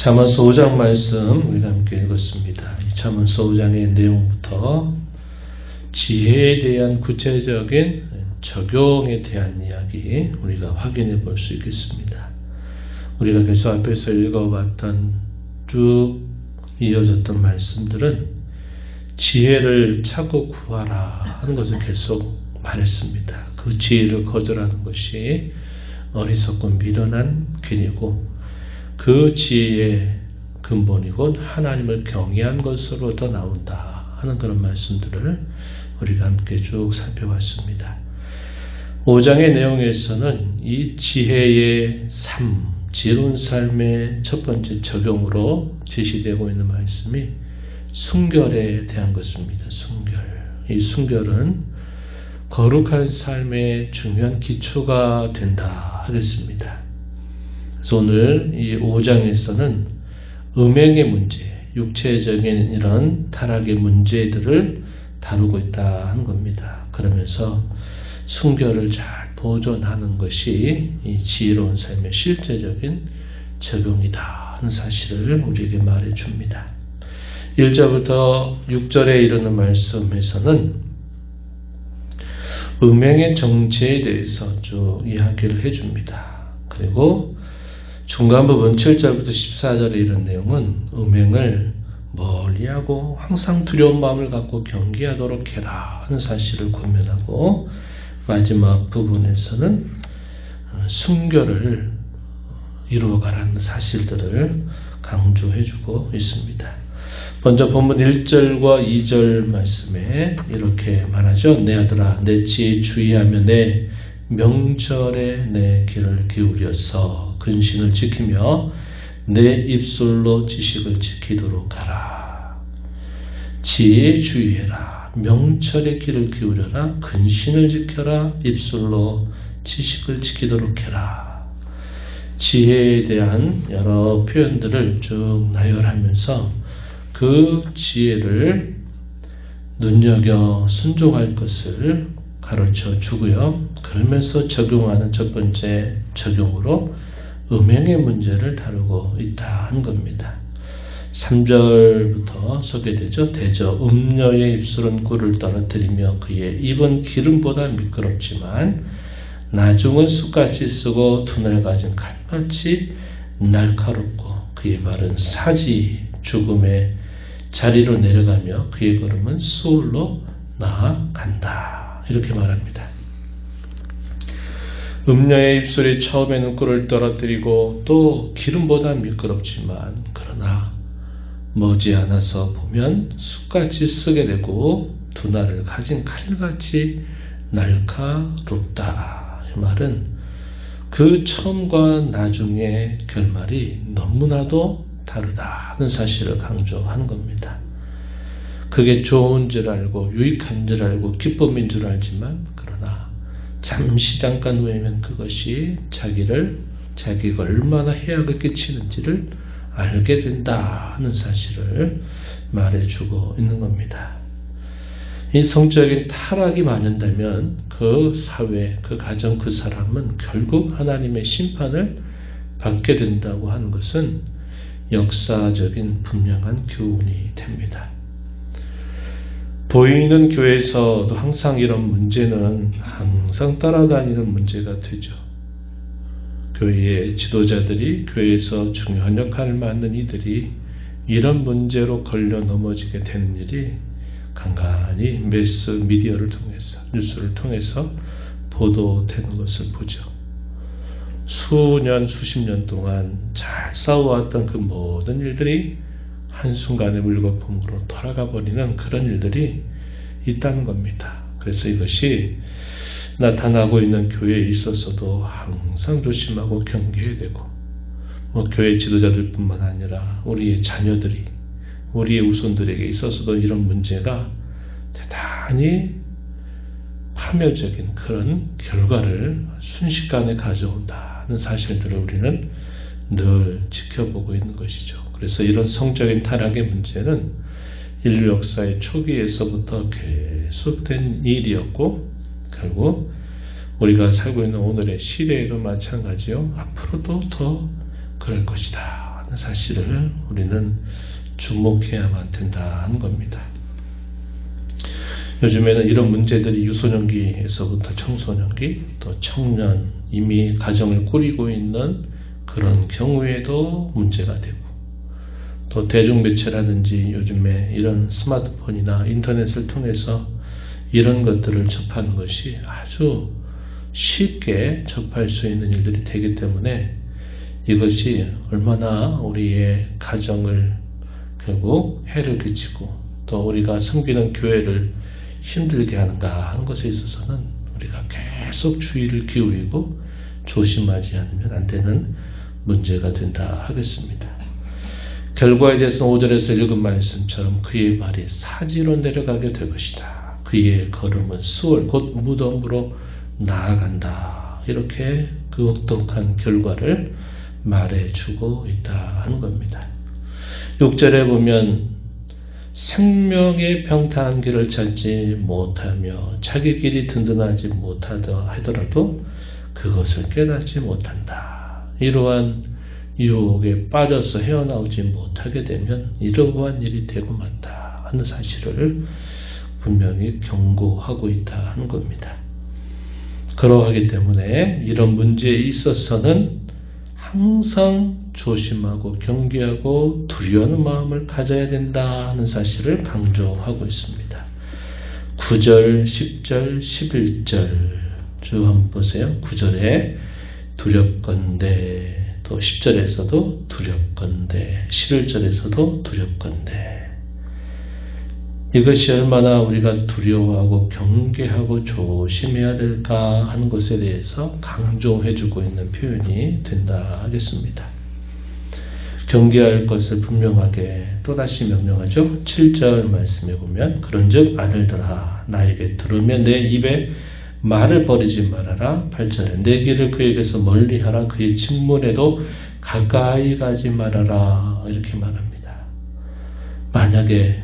잠언서 5장 말씀 우리가 함께 읽었습니다. 이 잠언서 5장의 내용부터 지혜에 대한 구체적인 적용에 대한 이야기 우리가 확인해 볼 수 있겠습니다. 우리가 계속 앞에서 읽어봤던 쭉 이어졌던 말씀들은 지혜를 찾고 구하라 하는 것을 계속 말했습니다. 그 지혜를 거절하는 것이 어리석고 미련한 길이고 그 지혜의 근본이곧 하나님을 경외한 것으로부터 나온다 하는 그런 말씀들을 우리가 함께 쭉 살펴봤습니다. 5장의 내용에서는 이 지혜의 삶, 지혜로운 삶의 첫 번째 적용으로 제시되고 있는 말씀이 순결에 대한 것입니다. 순결. 이 순결은 거룩한 삶의 중요한 기초가 된다 하겠습니다. 그래서 오늘 이 5장에서는 음행의 문제, 육체적인 이런 타락의 문제들을 다루고 있다 하는 겁니다. 그러면서 순결을 잘 보존하는 것이 이 지혜로운 삶의 실제적인 적용이다 하는 사실을 우리에게 말해 줍니다. 1절부터 6절에 이르는 말씀에서는 음행의 정체에 대해서 쭉 이야기를 해줍니다. 그리고 중간 부분 7절부터 14절에 이런 내용은 음행을 멀리하고 항상 두려운 마음을 갖고 경계하도록 해라 하는 사실을 권면하고 마지막 부분에서는 순결을 이루어가라는 사실들을 강조해주고 있습니다. 먼저 본문 1절과 2절 말씀에 이렇게 말하죠. 내 아들아 내 지혜에 주의하며 내 명절에 내 귀를 기울여서 근신을 지키며 내 입술로 지식을 지키도록 하라. 지혜에 주의해라. 명철에 귀를 기울여라. 근신을 지켜라. 입술로 지식을 지키도록 해라. 지혜에 대한 여러 표현들을 쭉 나열하면서 그 지혜를 눈여겨 순종할 것을 가르쳐 주고요. 그러면서 적용하는 첫 번째 적용으로 음행의 문제를 다루고 있다는 겁니다. 3절부터 소개되죠. 대저 음녀의 입술은 꿀을 떨어뜨리며 그의 입은 기름보다 미끄럽지만 나중은 숯같이 쓰고 두날 가진 칼같이 날카롭고 그의 발은 사지 죽음의 자리로 내려가며 그의 걸음은 수월로 나아간다. 이렇게 말합니다. 음녀의 입술이 처음에는 꿀을 떨어뜨리고 또 기름보다 미끄럽지만 그러나 머지않아서 보면 숯같이 쓰게 되고 두날을 가진 칼같이 날카롭다. 이 말은 그 처음과 나중의 결말이 너무나도 다르다는 사실을 강조하는 겁니다. 그게 좋은 줄 알고 유익한 줄 알고 기쁨인 줄 알지만 그러나 잠시 잠깐 후에면 그것이 자기가 얼마나 해악을 끼치는지를 알게 된다 하는 사실을 말해주고 있는 겁니다. 이 성적인 타락이 만연다면 그 사회, 그 가정, 그 사람은 결국 하나님의 심판을 받게 된다고 하는 것은 역사적인 분명한 교훈이 됩니다. 보이는 교회에서도 항상 이런 문제는 항상 따라다니는 문제가 되죠. 교회의 지도자들이 교회에서 중요한 역할을 맡는 이들이 이런 문제로 걸려 넘어지게 되는 일이 간간히 매스 미디어를 통해서 뉴스를 통해서 보도되는 것을 보죠. 수년 수십 년 동안 잘 싸워왔던 그 모든 일들이 한순간에 물거품으로 돌아가 버리는 그런 일들이 있다는 겁니다. 그래서 이것이 나타나고 있는 교회에 있어서도 항상 조심하고 경계해야 되고 교회 지도자들 뿐만 아니라 우리의 자녀들이 우리의 우손들에게 있어서도 이런 문제가 대단히 파멸적인 그런 결과를 순식간에 가져온다는 사실들을 우리는 늘 지켜보고 있는 것이죠. 그래서 이런 성적인 타락의 문제는 인류 역사의 초기에서부터 계속된 일이었고 결국 우리가 살고 있는 오늘의 시대에도 마찬가지요. 앞으로도 더 그럴 것이다. 하는 사실을 우리는 주목해야만 된다는 겁니다. 요즘에는 이런 문제들이 유소년기에서부터 청소년기, 또 청년, 이미 가정을 꾸리고 있는 그런 경우에도 문제가 되고, 또 대중매체라든지 요즘에 이런 스마트폰이나 인터넷을 통해서 이런 것들을 접하는 것이 아주 쉽게 접할 수 있는 일들이 되기 때문에 이것이 얼마나 우리의 가정을 결국 해를 끼치고 또 우리가 섬기는 교회를 힘들게 하는가 하는 것에 있어서는 우리가 계속 주의를 기울이고 조심하지 않으면 안 되는 문제가 된다 하겠습니다. 결과에 대해서는 5절에서 읽은 말씀처럼 그의 발이 사지로 내려가게 될 것이다. 그의 걸음은 수월 곧 무덤으로 나아간다. 이렇게 그 혹독한 결과를 말해주고 있다 하는 겁니다. 6절에 보면 생명의 평탄한 길을 찾지 못하며 자기 길이 든든하지 못하다 하더라도 그것을 깨닫지 못한다. 이러한 유혹에 빠져서 헤어나오지 못하게 되면 이러한 일이 되고 만다 하는 사실을 분명히 경고하고 있다 하는 겁니다. 그러하기 때문에 이런 문제에 있어서는 항상 조심하고 경계하고 두려워하는 마음을 가져야 된다 하는 사실을 강조하고 있습니다. 9절, 10절, 11절 쭉 한번 보세요. 9절에 두렵건대, 또 10절에서도 두렵건대, 11절에서도 두렵건대. 이것이 얼마나 우리가 두려워하고 경계하고 조심해야 될까 하는 것에 대해서 강조해주고 있는 표현이 된다 하겠습니다. 경계할 것을 분명하게 또다시 명령하죠. 7절 말씀에 보면 그런즉 아들들아 나에게 들으며 내 입에 말을 버리지 말아라. 8절에 내 길을 그에게서 멀리하라. 그의 직문에도 가까이 가지 말아라. 이렇게 말합니다. 만약에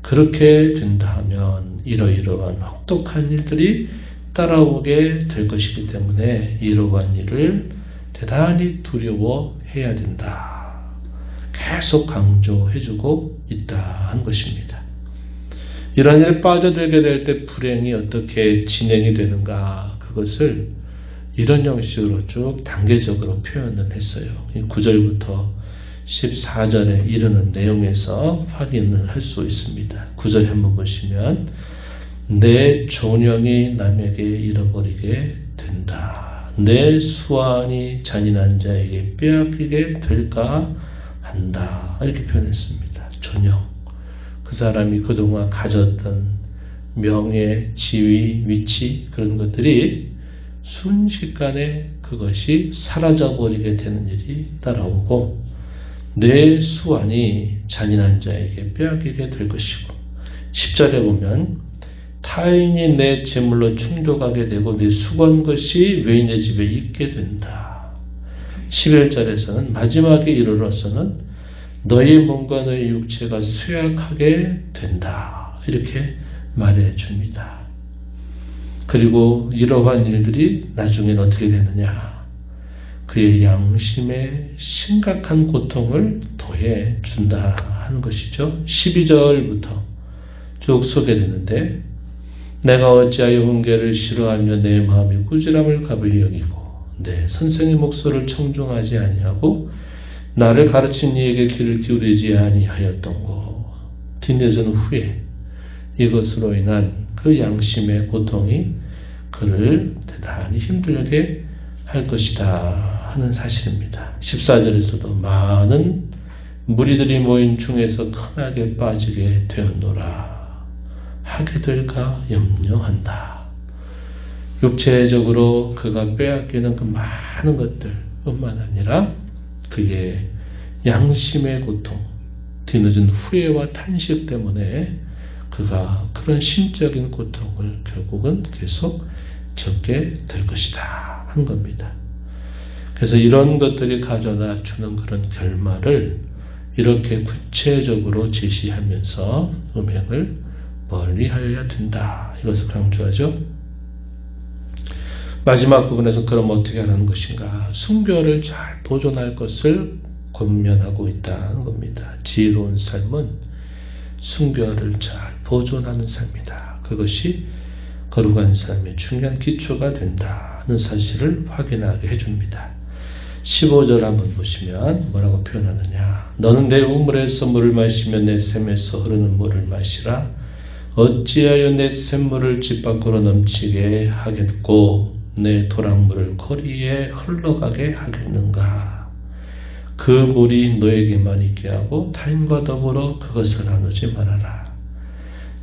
그렇게 된다 하면 이러이러한 혹독한 일들이 따라오게 될 것이기 때문에 이러한 일을 대단히 두려워해야 된다. 계속 강조해주고 있다 한 것입니다. 이러한 일에 빠져들게 될 때 불행이 어떻게 진행이 되는가, 그것을 이런 형식으로 쭉 단계적으로 표현을 했어요. 9절부터 14절에 이르는 내용에서 확인을 할 수 있습니다. 9절에 한번 보시면 내 존영이 남에게 잃어버리게 된다. 내 수완이 잔인한 자에게 빼앗기게 될까 한다. 이렇게 표현했습니다. 존영. 그 사람이 그동안 가졌던 명예, 지위, 위치 그런 것들이 순식간에 그것이 사라져버리게 되는 일이 따라오고 내 수완이 잔인한 자에게 빼앗기게 될 것이고 10절에 보면 타인이 내 재물로 충족하게 되고 내 수고한 것이 외인의 집에 있게 된다. 11절에서는 마지막에 이르러서는 너의 몸과 너의 육체가 쇠약하게 된다. 이렇게 말해줍니다. 그리고 이러한 일들이 나중엔 어떻게 되느냐. 그의 양심에 심각한 고통을 더해 준다 하는 것이죠. 12절부터 쭉 소개되는데 내가 어찌하여 훈계를 싫어하며 내 마음이 꾸지람을 가부히 여기고 내 선생의 목소리를 청중하지 아니하고 나를 가르친 이에게 귀를 기울이지 아니하였던고. 뒤늦은 후에 이것으로 인한 그 양심의 고통이 그를 대단히 힘들게 할 것이다 하는 사실입니다. 14절에서도 많은 무리들이 모인 중에서 큰하게 빠지게 되었노라. 하게 될까 염려한다. 육체적으로 그가 빼앗기는 그 많은 것들 뿐만 아니라 그의 양심의 고통, 뒤늦은 후회와 탄식 때문에 그가 그런 심적인 고통을 결국은 계속 겪게 될 것이다 한 겁니다. 그래서 이런 것들이 가져다 주는 그런 결말을 이렇게 구체적으로 제시하면서 음행을 멀리하여야 된다. 이것을 강조하죠. 마지막 부분에서 그럼 어떻게 하는 것인가? 순교를 잘 보존할 것을 권면하고 있다는 겁니다. 지혜로운 삶은 순결을 잘 보존하는 삶이다. 그것이 거룩한 삶의 중요한 기초가 된다는 사실을 확인하게 해줍니다. 15절 한번 보시면 뭐라고 표현하느냐. 너는 내 우물에서 물을 마시며 내 샘에서 흐르는 물을 마시라. 어찌하여 내 샘물을 집 밖으로 넘치게 하겠고 내 도랑물을 거리에 흘러가게 하겠는가. 그 물이 너에게만 있게 하고 타인과 더불어 그것을 나누지 말아라.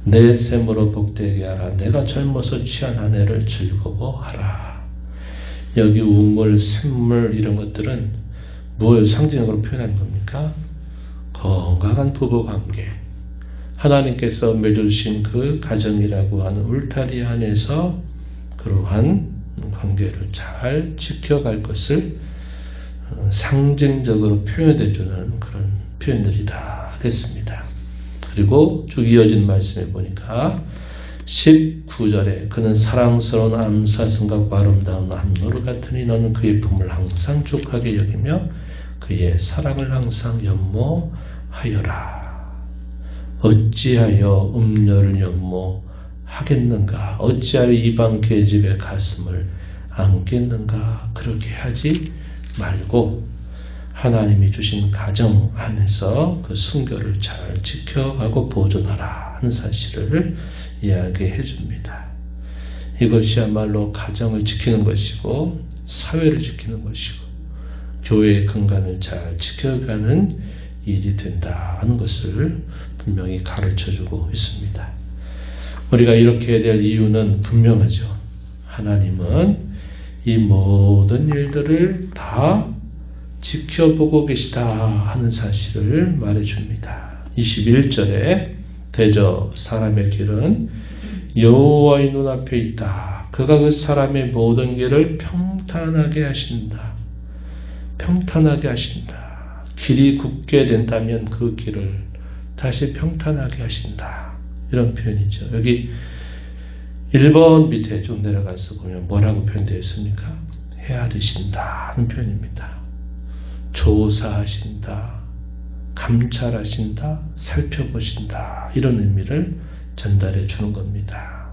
내 샘으로 복되게 하라. 내가 젊어서 취한 한 해를 즐거워하라. 여기 우물, 샘물 이런 것들은 무엇을 상징적으로 표현하는 겁니까? 건강한 부부관계, 하나님께서 맺어주신 그 가정이라고 하는 울타리 안에서 그러한 관계를 잘 지켜갈 것을 상징적으로 표현해주는 그런 표현들이다 하겠습니다. 그리고 쭉 이어진 말씀에 보니까 19절에 그는 사랑스러운 암사슴과 아름다운 암노루 같으니 너는 그의 품을 항상 족하게 여기며 그의 사랑을 항상 연모하여라. 어찌하여 음녀를 연모하겠는가. 어찌하여 이방 계집의 가슴을 안겠는가. 그렇게 하지 말고 하나님이 주신 가정 안에서 그 순결을 잘 지켜가고 보존하라 하는 사실을 이야기해 줍니다. 이것이야말로 가정을 지키는 것이고 사회를 지키는 것이고 교회의 근간을 잘 지켜가는 일이 된다는 것을 분명히 가르쳐주고 있습니다. 우리가 이렇게 해야 될 이유는 분명하죠. 하나님은 이 모든 일들을 다 지켜보고 계시다 하는 사실을 말해줍니다. 21절에 대저 사람의 길은 여호와의 눈앞에 있다. 그가 그 사람의 모든 길을 평탄하게 하신다. 평탄하게 하신다. 길이 굽게 된다면 그 길을 다시 평탄하게 하신다. 이런 표현이죠. 여기 1번 밑에 좀 내려가서 보면 뭐라고 표현되어 있습니까? 헤아리신다 하는 표현입니다. 조사하신다, 감찰하신다, 살펴보신다 이런 의미를 전달해 주는 겁니다.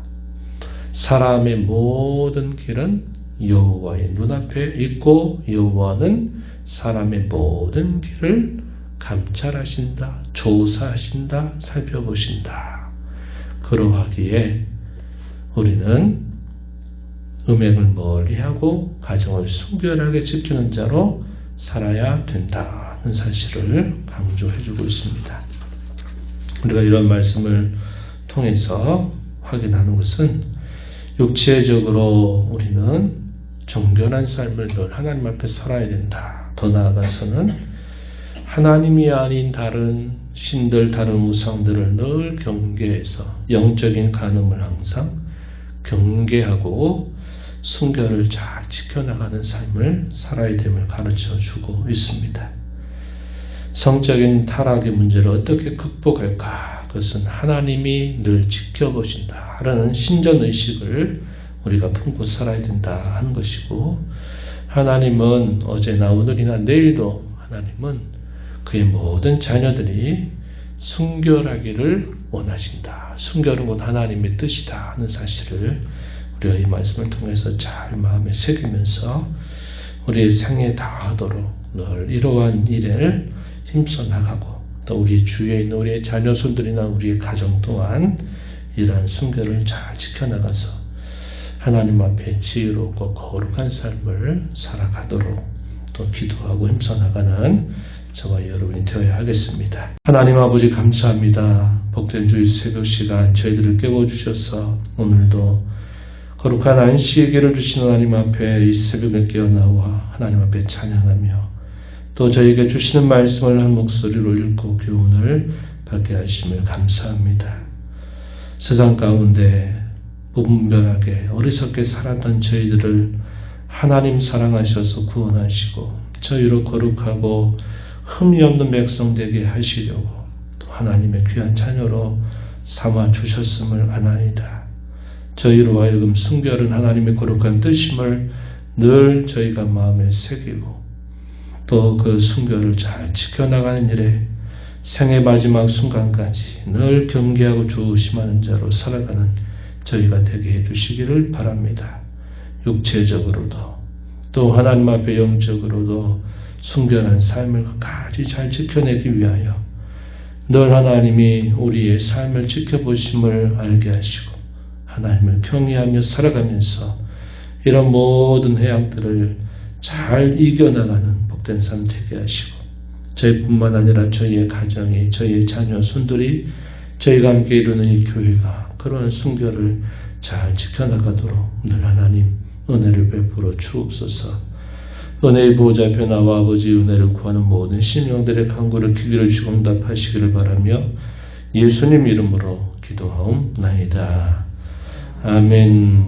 사람의 모든 길은 여호와의 눈앞에 있고 여호와는 사람의 모든 길을 감찰하신다, 조사하신다, 살펴보신다. 그러하기에 우리는 음행을 멀리하고 가정을 순결하게 지키는 자로 살아야 된다는 사실을 강조해주고 있습니다. 우리가 이런 말씀을 통해서 확인하는 것은 육체적으로 우리는 정결한 삶을 늘 하나님 앞에 살아야 된다. 더 나아가서는 하나님이 아닌 다른 신들, 다른 우상들을 늘 경계해서 영적인 간음을 항상 경계하고 순결을 잘 지켜나가는 삶을 살아야 됨을 가르쳐주고 있습니다. 성적인 타락의 문제를 어떻게 극복할까? 그것은 하나님이 늘 지켜보신다 라는 신전의식을 우리가 품고 살아야 된다 하는 것이고, 하나님은 어제나 오늘이나 내일도 하나님은 그의 모든 자녀들이 순결하기를 원하신다. 순결은 곧 하나님의 뜻이다 하는 사실을 우리가 이 말씀을 통해서 잘 마음에 새기면서 우리의 생애 다하도록 늘 이러한 일에 힘써 나가고, 또 우리 주위에 있는 우리의 자녀손들이나 우리의 가정 또한 이러한 순결을 잘 지켜나가서 하나님 앞에 지혜롭고 거룩한 삶을 살아가도록 또 기도하고 힘써 나가는 저와 여러분이 되어야 하겠습니다. 하나님 아버지 감사합니다. 복된 주일 새벽 시간 저희들을 깨워주셔서 오늘도 거룩한 안식의 길을 주시는 하나님 앞에 이 새벽에 깨어나와 하나님 앞에 찬양하며 또 저에게 주시는 말씀을 한 목소리로 읽고 교훈을 받게 하심을 감사합니다. 세상 가운데 무분별하게 어리석게 살았던 저희들을 하나님 사랑하셔서 구원하시고 저희로 거룩하고 흠이 없는 백성 되게 하시려고 또 하나님의 귀한 자녀로 삼아 주셨음을 아나이다. 저희로 하여금 순결은 하나님의 거룩한 뜻임을 늘 저희가 마음에 새기고 또 그 순교를 잘 지켜나가는 일에 생의 마지막 순간까지 늘 경계하고 조심하는 자로 살아가는 저희가 되게 해주시기를 바랍니다. 육체적으로도 또 하나님 앞에 영적으로도 순결한 삶을 끝까지 잘 지켜내기 위하여 늘 하나님이 우리의 삶을 지켜보심을 알게 하시고 하나님을 경외하며 살아가면서 이런 모든 해악들을 잘 이겨나가는 복된 삶 되게 하시고 저희뿐만 아니라 저희의 가정이 저희의 자녀 손들이 저희가 함께 이루는 이 교회가 그러한 순결을 잘 지켜나가도록 늘 하나님 은혜를 베풀어 주옵소서. 은혜의 보호자 앞에 나와 아버지의 은혜를 구하는 모든 신령들의 간구를 귀기를 주시고 응답하시기를 바라며 예수님 이름으로 기도하옵나이다. 아멘.